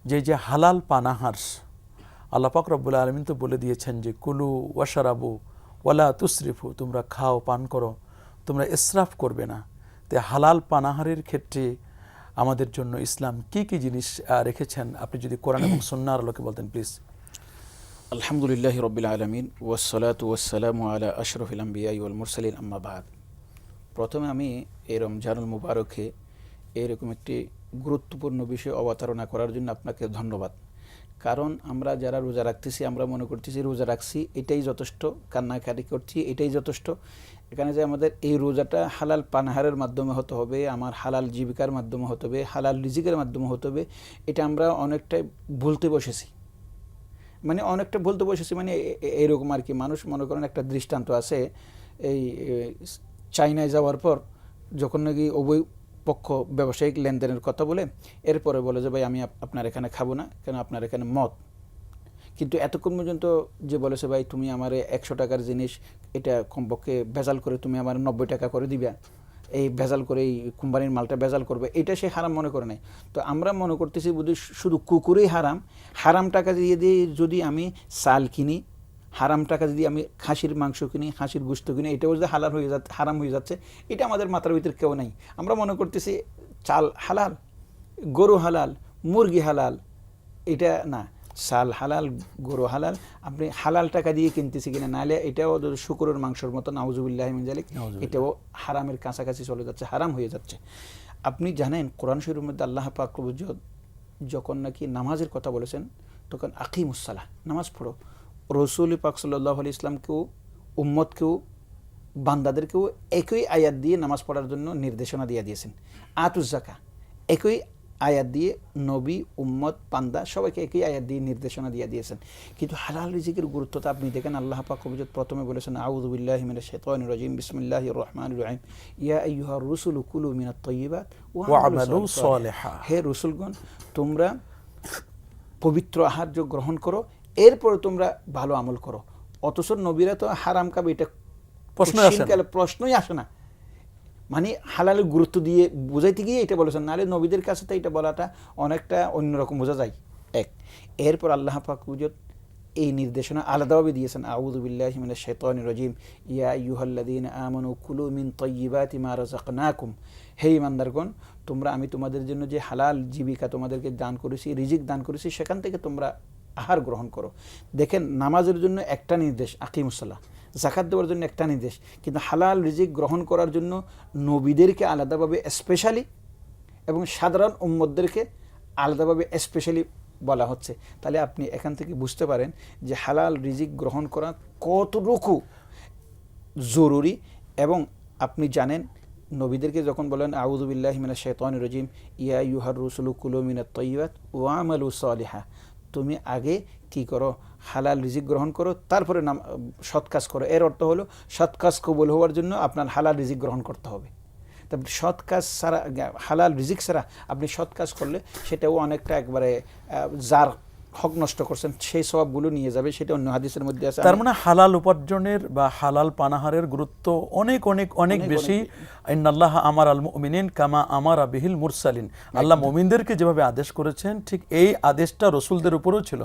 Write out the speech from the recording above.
যে হালাল পানাহার, আল্লাহ পাক রব্বুল আলামিন তো বলে দিয়েছেন যে কুলু ওয়াশরাবু ওয়ালা তুসরিফু, তোমরা খাও পান করো, তোমরা ইসরাফ করবে না। তো হালাল পানাহারের ক্ষেত্রে আমাদের জন্য ইসলাম কি কি জিনিস রেখেছেন, আপনি যদি কোরআন এবং সুন্নাহর আলোকে বলতেন প্লিজ। আলহামদুলিল্লাহি রাব্বিল আলামিন ওয়াসসালাতু ওয়াসসালামু আলা আশরাফিল আমবিয়া ওয়াল মুরসালিন, আম্মা বাদ। প্রথমে আমি এই রমজানুল মুবারকে এরকম একটি গুরুত্বপূর্ণ বিষয় অবতারণা করার জন্য আপনাকে ধন্যবাদ। কারণ আমরা যারা রোজা রাখতেছি, আমরা মনে করতেছি রোজা রাখছি এটাই যথেষ্ট, কান্নাকাটি করছি এটাই যথেষ্ট। এখানে যে আমাদের এই রোজাটা হালাল পানাহারের মাধ্যমে হতে হবে, আমার হালাল জীবিকার মাধ্যমে হতে হবে, হালাল রিজিকের মাধ্যমে হতে হবে, এটা আমরা অনেকটাই ভুলতে বসেছি। মানে এইরকম আর কি। মানুষ মনে করেন একটা দৃষ্টান্ত আছে, এই চায়নায় যাওয়ার পর যখন নাকি উভয় পক্ষ ব্যবসায়িক লেনদেনের কথা বলে, এরপরে বলে যে ভাই আমি আপনার এখানে খাবো না, কেন আপনার এখানে মদ। কিন্তু এতক্ষণ পর্যন্ত যে বলেছে ভাই তুমি আমার 100 টাকার জিনিস এটা কমপক্ষে ভেজাল করে তুমি আমার 90 টাকা করে দিবা, এই ভেজাল করে এই কোম্পানির মালটা ভেজাল করবে, এটা সে হারাম মনে করে নাই। তো আমরা মনে করতেছি বুঝি শুধু কুকুরেই হারাম। হারাম টাকা দিয়ে যদি আমি চাল কিনি, হারাম টাকা যদি আমি খাসির মাংস কিনি, খাসির গোশত কিনি, এটাও যদি হালাল হয়ে যাচ্ছে, হারাম হয়ে যাচ্ছে, এটা আমাদের মাথার ভিতরে কেউ নাই। আমরা মনে করতেছি চাল হালাল, গরু হালাল, মুরগি হালাল, এটা না। চাল হালাল, গরু হালাল, আপনি হালাল টাকা দিয়ে কিনতেছি কিনা, নাহলে এটাও শুকরের মাংসের মতো, নাউজুবিল্লাহি মিন যালিক, এটাও হারামের কাছাকাছি চলে যাচ্ছে, হারাম হয়ে যাচ্ছে। আপনি জানেন কোরআন শরীফের মধ্যে আল্লাহ পাক যখন নাকি নামাজের কথা বলেছেন, তখন আকিমুসসালাহ, নামাজ পড়ো। রসুল পাক সাল্লাল্লাহু আলাইহি ইসলামকেও, উম্মতকেও, বান্দাদেরকেও একই আয়াত দিয়ে নামাজ পড়ার জন্য নির্দেশনা দিয়ে দিয়েছেন। আতুজ জাকা একই আয়াত দিয়ে নবী, উম্মত, বান্দা সবাইকে একই আয়াত দিয়ে নির্দেশনা দিয়ে দিয়েছেন। কিন্তু হালাল রিজিকের গুরুত্বটা আপনি দেখেন, আল্লাহ পাক প্রথমে বলেছেন আউযু বিল্লাহি মিনাশ শাইতানির রাজিম, বিসমিল্লাহির রহমানির রহিম, ইয়া আইয়ুহার রুসুলু কুলু মিনাত তাইয়্যিবাত ওয়া আমালু সালিহা। হে রসুলগণ, তোমরা পবিত্র আহার্য গ্রহণ করো, এরপরে তোমরা ভালো আমল করো। অথচ নবীরা তো হারাম খাবে এটা প্রশ্নই আসে না। মানে হালালের গুরুত্ব দিয়ে বোঝাইতে গিয়ে এটা বলেছেন, নাহলে নবীদের কাছে তো এটা বলাটা অনেকটা অন্যরকম বোঝা যায়। এরপর আল্লাহ পাক এই নির্দেশনা আলাদাভাবে দিয়েছেন, আউযু বিল্লাহি মিনাশ শাইতানির রাজিম, ইয়া আইয়ুহাল্লাযীনা আমানু কুলু মিন তাইয়্যিবাতি মা রাযাকনাকুম। হে ঈমানদারগণ, তোমরা আমি তোমাদের জন্য যে হালাল জীবিকা তোমাদেরকে দান করেছি, রিজিক দান করেছি, সেখান থেকে তোমরা আহার গ্রহণ করো। দেখেন, নামাজের জন্য একটা নির্দেশ আকিমুসসালাহ, যাকাত দেওয়ার জন্য একটা নির্দেশ, কিন্তু হালাল রিজিক গ্রহণ করার জন্য নবীদেরকে আলাদাভাবে স্পেশালি এবং সাধারণ উম্মতদেরকে আলাদাভাবে স্পেশালি বলা হচ্ছে। তাহলে আপনি এখান থেকে বুঝতে পারেন যে হালাল রিজিক গ্রহণ করা কতটুকু জরুরি। এবং আপনি জানেন, নবীদেরকে যখন বলেন আউযু বিল্লাহি মিনাশ শাইতানির রাজিম, ইয়া আইয়ুহার রুসুলু কুলু মিনাত তাইয়্যিবাত ওয়া আমালু সালিহা, তুমি আগে কি করো, হালাল রিজিক গ্রহণ করো, তারপরে সৎ কাজ করো। এর অর্থ হলো সৎ কাজ কবুল হওয়ার জন্য আপনার হালাল রিজিক গ্রহণ করতে হবে। তবে সৎ কাজ ছাড়া, হালাল রিজিক ছাড়া আপনি সৎ কাজ করলে সেটাও অনেকটা একবারে যার হক নষ্ট করছেন সেই সওয়াবগুলো নিয়ে যাবে, সেটা অন্য হাদিসের মধ্যে আছে। তার মানে হালাল উপার্জনের বা হালাল পানাহারের গুরুত্ব অনেক অনেক অনেক বেশি। ইন্নাল্লাহা আমারাল মুমিনিন কামা আমারা বিহিল মুরসালিন, আল্লাহ মুমিনদেরকে যেভাবে আদেশ করেছেন ঠিক এই আদেশটা রসুলদের উপরেও ছিল।